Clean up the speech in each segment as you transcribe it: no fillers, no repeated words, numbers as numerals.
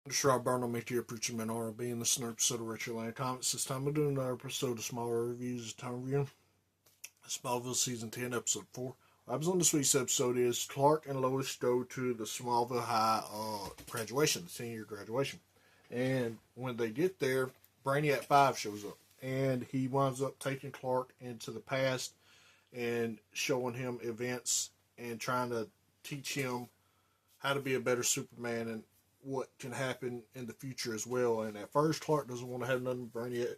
This is Rob Burnham, here, Preacher Man R&B, in this episode of Retro Land Comics. This time we're doing another episode of Smaller Reviews. This time reviewing Smallville Season 10, Episode 4. What happens on this week's episode is Clark and Lois go to the Smallville High graduation, the 10-year graduation. And when they get there, Brainiac 5 shows up. And he winds up taking Clark into the past and showing him events and trying to teach him how to be a better Superman and what can happen in the future as well. And at first, Clark doesn't want to have nothing with Brainiac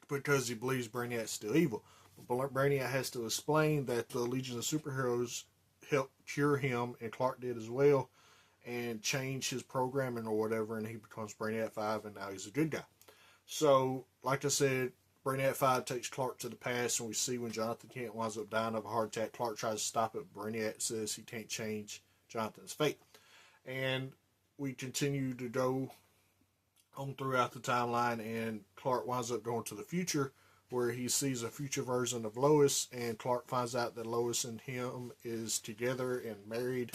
because he believes Brainiac's still evil. But Brainiac has to explain that the Legion of Superheroes helped cure him, and Clark did as well, and change his programming or whatever, and he becomes Brainiac 5, and now he's a good guy. So, like I said, Brainiac 5 takes Clark to the past, and we see when Jonathan Kent winds up dying of a heart attack, Clark tries to stop it. Brainiac says he can't change Jonathan's fate. And we continue to go on throughout the timeline, and Clark winds up going to the future where he sees a future version of Lois, and Clark finds out that Lois and him is together and married,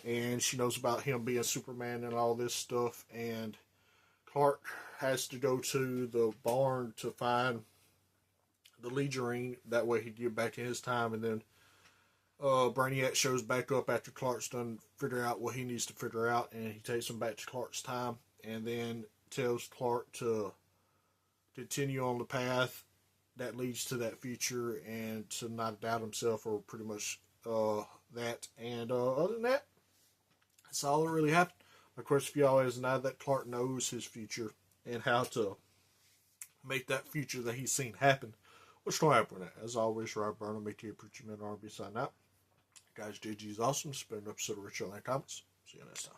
and she knows about him being Superman and all this stuff, and Clark has to go to the barn to find the Legion ring, that way he can get back in his time, and then Brainiac shows back up after Clark's done figure out what he needs to figure out, and he takes him back to Clark's time, and then tells Clark to continue on the path that leads to that future, and to not doubt himself, or pretty much that. And other than that, that's all that really happened. Of course, if y'all is now that Clark knows his future and how to make that future that he's seen happen, what's going to happen with that? As always, Rob Burnham, ATA Preacher Man R&B, signing out. Guys, JG is awesome. It's been an episode of Rich Land Comics. See you next time.